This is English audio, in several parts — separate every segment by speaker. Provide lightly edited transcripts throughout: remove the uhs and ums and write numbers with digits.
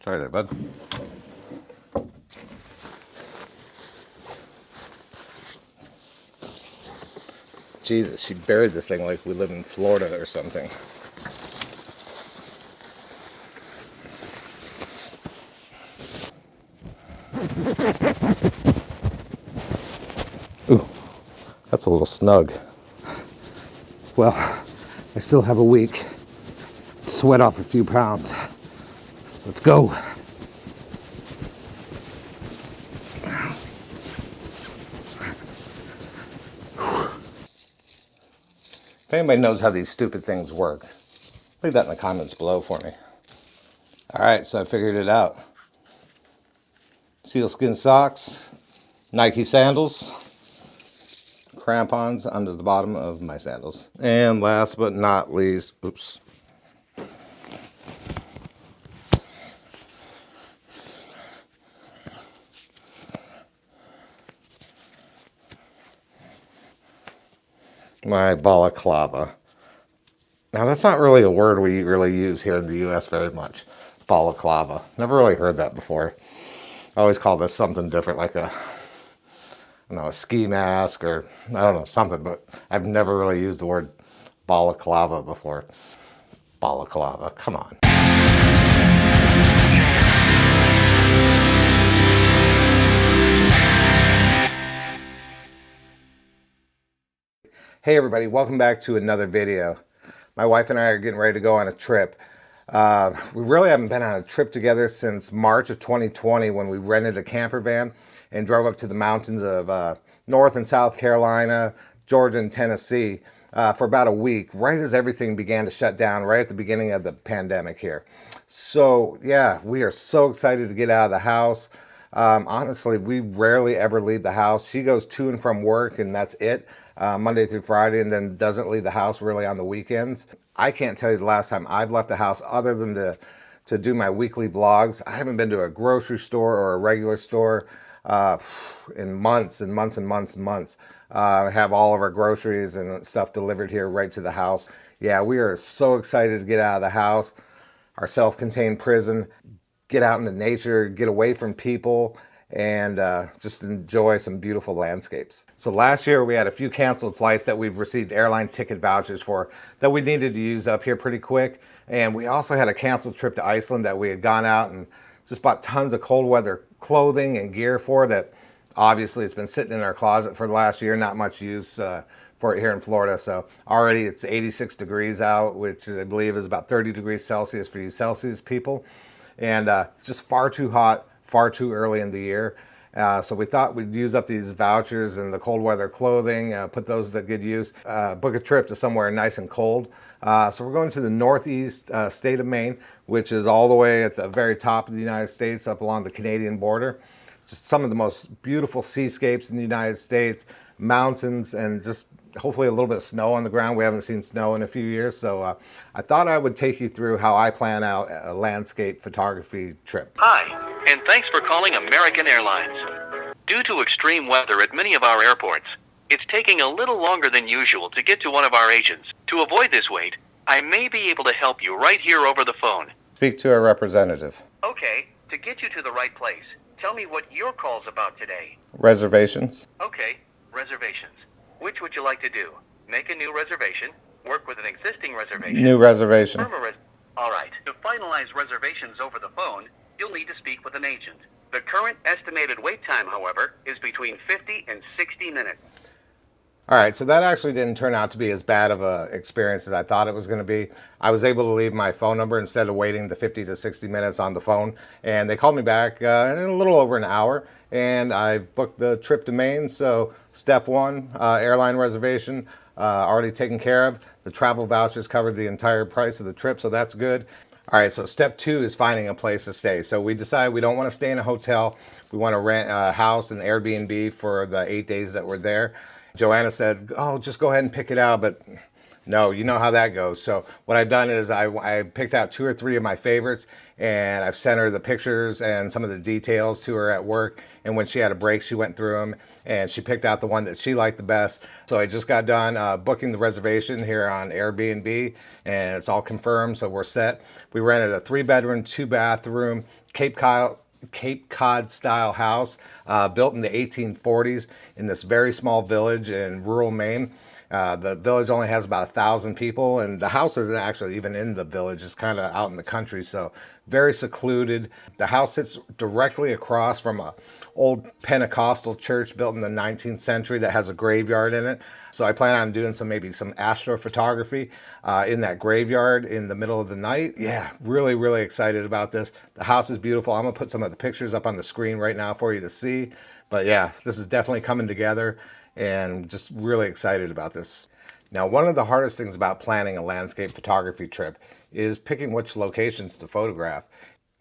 Speaker 1: Sorry there, bud. Jesus, she buried this thing like we live in Florida or something. Ooh, that's a little snug. Well, I still have a week to sweat off a few pounds. Let's go. If anybody knows how these stupid things work, leave that in the comments below for me. All right, so I figured it out. Sealskin socks, Nike sandals, crampons under the bottom of my sandals. And last but not least, oops. My balaclava. Now that's not really a word we really use here in the US very much. Balaclava. Never really heard that before. I always call this something different, like a, I don't know, a ski mask or I don't know, something, but I've never really used the word balaclava before. Balaclava, come on. Hey everybody, welcome back to another video. My wife and I are getting ready to go on a trip. We really haven't been on a trip together since March of 2020 when we rented a camper van and drove up to the mountains of North and South Carolina, Georgia, and Tennessee for about a week, right as everything began to shut down, right at the beginning of the pandemic here. So yeah, we are so excited to get out of the house. Honestly, we rarely ever leave the house. She goes to and from work and that's it. Monday through Friday, and then doesn't leave the house really on the weekends. I can't tell you the last time I've left the house other than to do my weekly vlogs. I haven't been to a grocery store or a regular store in months and months and months and months. I have all of our groceries and stuff delivered here right to the house. Yeah, we are so excited to get out of the house, our self-contained prison, get out into nature, get away from people, and just enjoy some beautiful landscapes. So last year we had a few canceled flights that we've received airline ticket vouchers for that we needed to use up here pretty quick. And we also had a canceled trip to Iceland that we had gone out and just bought tons of cold weather clothing and gear for that obviously it's been sitting in our closet for the last year, not much use for it here in Florida. So already it's 86 degrees out, which I believe is about 30 degrees Celsius for you Celsius people. And just far too hot, far too early in the year. So we thought we'd use up these vouchers and the cold weather clothing, put those to good use, book a trip to somewhere nice and cold. So we're going to the northeast state of Maine, which is all the way at the very top of the United States, up along the Canadian border. Just some of the most beautiful seascapes in the United States, mountains, and just hopefully a little bit of snow on the ground. We haven't seen snow in a few years, so I thought I would take you through how I plan out a landscape photography trip.
Speaker 2: Hi, and thanks for calling American Airlines. Due to extreme weather at many of our airports, it's taking a little longer than usual to get to one of our agents. To avoid this wait, I may be able to help you right here over the phone.
Speaker 1: Speak to a representative.
Speaker 2: Okay, to get you to the right place, tell me what your call's about today.
Speaker 1: Reservations.
Speaker 2: Okay, reservations. Which would you like to do? Make a new reservation? Work with an existing reservation?
Speaker 1: New reservation.
Speaker 2: All right. To finalize reservations over the phone, you'll need to speak with an agent. The current estimated wait time, however, is between 50 and 60 minutes.
Speaker 1: All right, so that actually didn't turn out to be as bad of an experience as I thought it was going to be. I was able to leave my phone number instead of waiting the 50 to 60 minutes on the phone, and they called me back in a little over an hour, and I booked the trip to Maine. So step one, airline reservation, already taken care of. The travel vouchers covered the entire price of the trip, so that's good. All right, so step two is finding a place to stay. So we decided we don't want to stay in a hotel. We want to rent a house, an Airbnb for the 8 days that we're there. Joanna said, oh, just go ahead and pick it out, but No, you know how that goes. So what I've done is I picked out 2 or 3 of my favorites, and I've sent her the pictures and some of the details to her at work. And when she had a break, she went through them and she picked out the one that she liked the best. So I just got done booking the reservation here on Airbnb, and it's all confirmed. So we're set. We rented a 3-bedroom, 2-bathroom Cape Cod style house built in the 1840s in this very small village in rural Maine. The village only has about 1,000 people, and the house isn't actually even in the village. It's kind of out in the country, so very secluded. The house sits directly across from a old Pentecostal church built in the 19th century that has a graveyard in it. So I plan on doing maybe some astrophotography in that graveyard in the middle of the night. Yeah, really, really excited about this. The house is beautiful. I'm gonna put some of the pictures up on the screen right now for you to see. But yeah, this is definitely coming together, and just really excited about this. Now, one of the hardest things about planning a landscape photography trip is picking which locations to photograph.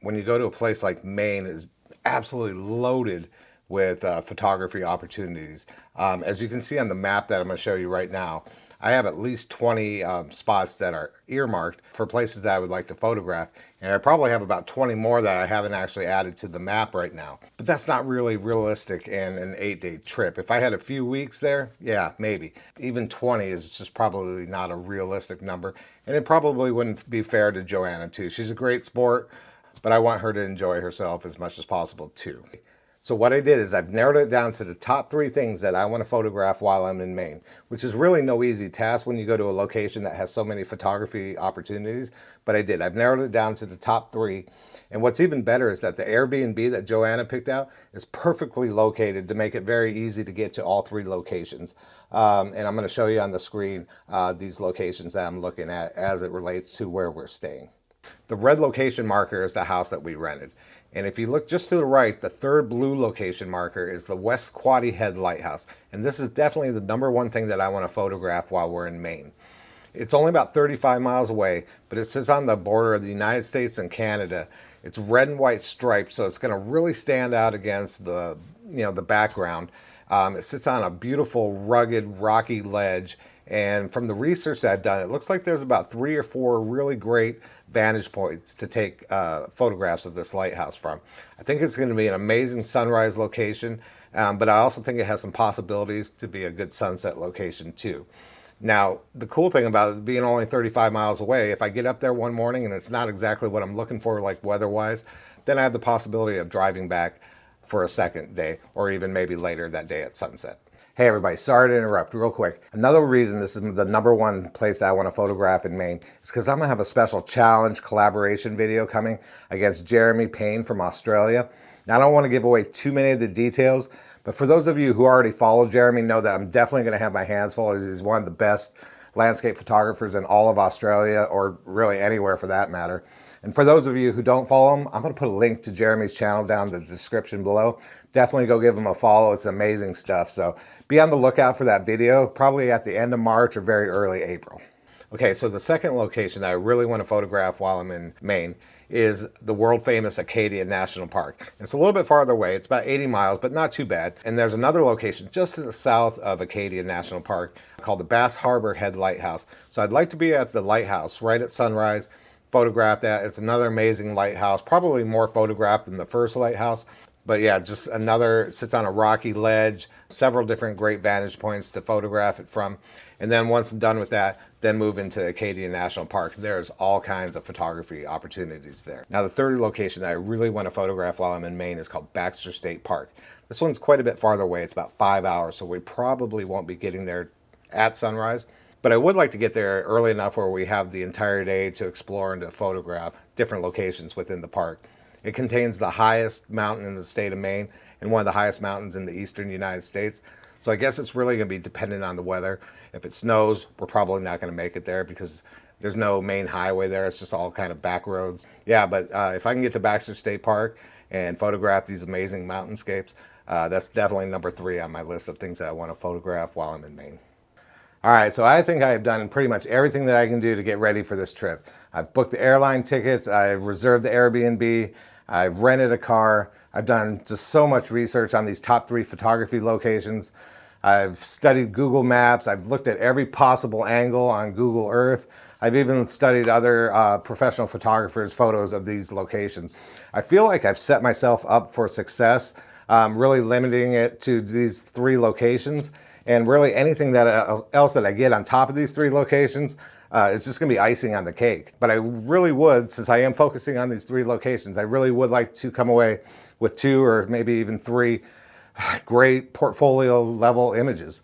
Speaker 1: When you go to a place like Maine, is absolutely loaded with photography opportunities. As you can see on the map that I'm going to show you right now, I have at least 20 spots that are earmarked for places that I would like to photograph. And I probably have about 20 more that I haven't actually added to the map right now. But that's not really realistic in an 8-day trip. If I had a few weeks there, yeah, maybe. Even 20 is just probably not a realistic number. And it probably wouldn't be fair to Joanna too. She's a great sport, but I want her to enjoy herself as much as possible too. So what I did is I've narrowed it down to the top 3 things that I want to photograph while I'm in Maine, which is really no easy task when you go to a location that has so many photography opportunities, but I did. I've narrowed it down to the top 3. And what's even better is that the Airbnb that Joanna picked out is perfectly located to make it very easy to get to all 3 locations. And I'm going to show you on the screen these locations that I'm looking at as it relates to where we're staying. The red location marker is the house that we rented. And if you look just to the right, the 3rd blue location marker is the West Quoddy Head Lighthouse. And this is definitely the #1 thing that I want to photograph while we're in Maine. It's only about 35 miles away, but it sits on the border of the United States and Canada. It's red and white striped, so it's going to really stand out against the background. It sits on a beautiful, rugged, rocky ledge. And from the research that I've done, it looks like there's about 3 or 4 really great vantage points to take photographs of this lighthouse from. I think it's going to be an amazing sunrise location, but I also think it has some possibilities to be a good sunset location too. Now, the cool thing about it being only 35 miles away, if I get up there one morning and it's not exactly what I'm looking for, like weather-wise, then I have the possibility of driving back for a second day, or even maybe later that day at sunset. Hey everybody, sorry to interrupt real quick. Another reason this is the #1 place I want to photograph in Maine is because I'm going to have a special challenge collaboration video coming against Jeremy Payne from Australia. Now, I don't want to give away too many of the details, but for those of you who already follow Jeremy know that I'm definitely going to have my hands full, as he's one of the best landscape photographers in all of Australia, or really anywhere for that matter. And for those of you who don't follow him, I'm going to put a link to Jeremy's channel down in the description below. Definitely go give him a follow. It's amazing stuff. So be on the lookout for that video, probably at the end of March or very early April. Okay, so the second location that I really want to photograph while I'm in Maine is the world famous Acadia National Park. It's a little bit farther away. It's about 80 miles, but not too bad. And there's another location just to the south of Acadia National Park called the Bass Harbor Head Lighthouse. So I'd like to be at the lighthouse right at sunrise, photograph that. It's another amazing lighthouse, probably more photographed than the first lighthouse. But yeah, just another, sits on a rocky ledge, several different great vantage points to photograph it from. And then once I'm done with that, then move into Acadia National Park. There's all kinds of photography opportunities there. Now, the third location that I really want to photograph while I'm in Maine is called Baxter State Park. This one's quite a bit farther away. It's about 5 hours, so we probably won't be getting there at sunrise. But I would like to get there early enough where we have the entire day to explore and to photograph different locations within the park. It contains the highest mountain in the state of Maine and one of the highest mountains in the eastern United States. So I guess it's really going to be dependent on the weather. If it snows, we're probably not going to make it there because there's no main highway there. It's just all kind of back roads. Yeah, but if I can get to Baxter State Park and photograph these amazing mountainscapes, that's definitely #3 on my list of things that I want to photograph while I'm in Maine. All right, so I think I have done pretty much everything that I can do to get ready for this trip. I've booked the airline tickets, I've reserved the Airbnb, I've rented a car, I've done just so much research on these top 3 photography locations. I've studied Google Maps. I've looked at every possible angle on Google Earth. I've even studied other professional photographers' photos of these locations. I feel like I've set myself up for success, really limiting it to these 3 locations. And really anything that else that I get on top of these 3 locations, it's just gonna be icing on the cake. But I really would, since I am focusing on these 3 locations, I really would like to come away with 2 or maybe even 3 great portfolio level images.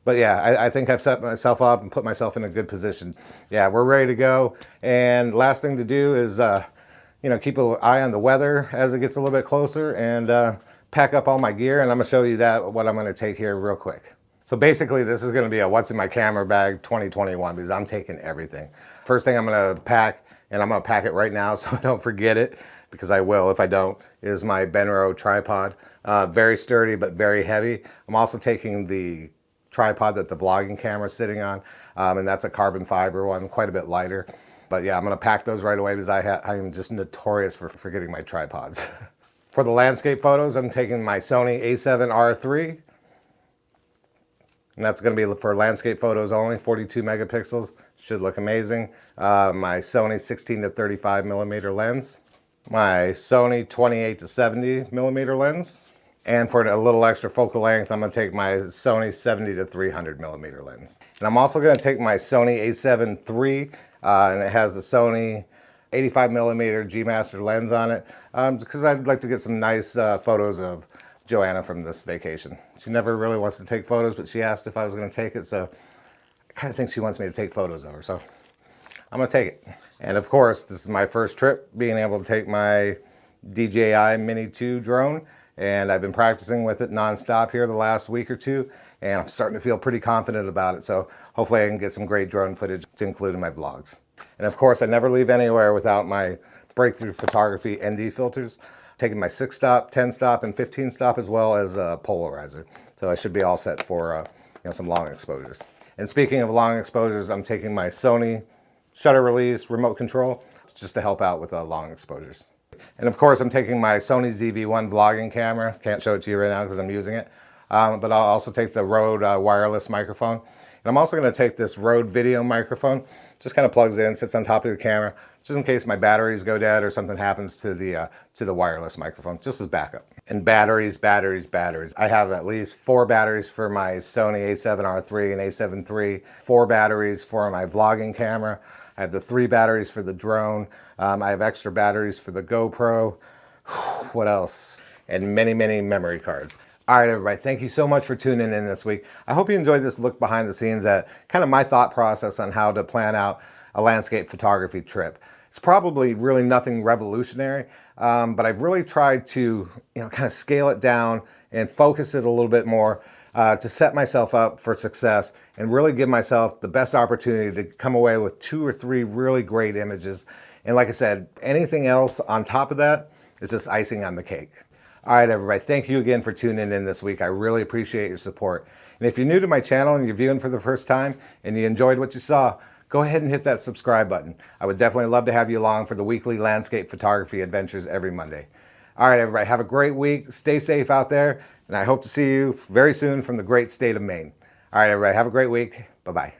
Speaker 1: But yeah, I think I've set myself up and put myself in a good position. Yeah, we're ready to go. And last thing to do is, keep an eye on the weather as it gets a little bit closer, and pack up all my gear. And I'm gonna show you what I'm gonna take here real quick. So basically this is gonna be a what's in my camera bag 2021, because I'm taking everything. First thing I'm gonna pack, and I'm gonna pack it right now so I don't forget it, because I will if I don't, is my Benro tripod. Very sturdy, but very heavy. I'm also taking the tripod that the vlogging camera is sitting on, and that's a carbon fiber one, quite a bit lighter. But yeah, I'm gonna pack those right away because I am just notorious for forgetting my tripods. For the landscape photos, I'm taking my Sony A7RIII, and that's gonna be for landscape photos only, 42 megapixels, should look amazing. My Sony 16 to 35 millimeter lens, my Sony 28 to 70 millimeter lens, and for a little extra focal length, I'm gonna take my Sony 70 to 300 millimeter lens. And I'm also gonna take my Sony A7 III, and it has the Sony 85 millimeter G Master lens on it, because I'd like to get some nice photos of Joanna from this vacation. She never really wants to take photos, but she asked if I was gonna take it, so I kind of think she wants me to take photos of her, so I'm gonna take it. And of course, this is my first trip, being able to take my DJI Mini 2 drone, and I've been practicing with it nonstop here the last week or 2, and I'm starting to feel pretty confident about it, so hopefully I can get some great drone footage to include in my vlogs. And of course, I never leave anywhere without my Breakthrough Photography ND filters, taking my 6-stop, 10-stop, and 15-stop, as well as a polarizer. So I should be all set for some long exposures. And speaking of long exposures, I'm taking my Sony shutter release remote control just to help out with long exposures. And of course, I'm taking my Sony ZV-1 vlogging camera. Can't show it to you right now because I'm using it. But I'll also take the Rode wireless microphone. And I'm also going to take this Rode video microphone. Just kind of plugs in, sits on top of the camera, just in case my batteries go dead or something happens to the wireless microphone, just as backup. And batteries. I have at least 4 batteries for my Sony A7R III and A7 III, 4 batteries for my vlogging camera. I have the 3 batteries for the drone. I have extra batteries for the GoPro. What else? And many memory cards. All right, everybody, thank you so much for tuning in this week. I hope you enjoyed this look behind the scenes at kind of my thought process on how to plan out a landscape photography trip. It's probably really nothing revolutionary, but I've really tried to kind of scale it down and focus it a little bit more to set myself up for success and really give myself the best opportunity to come away with 2 or 3 really great images. And like I said, anything else on top of that is just icing on the cake. All right, everybody, thank you again for tuning in this week. I really appreciate your support. And if you're new to my channel and you're viewing for the first time and you enjoyed what you saw, go ahead and hit that subscribe button. I would definitely love to have you along for the weekly landscape photography adventures every Monday. All right, everybody, have a great week. Stay safe out there, and I hope to see you very soon from the great state of Maine. All right, everybody, have a great week. Bye-bye.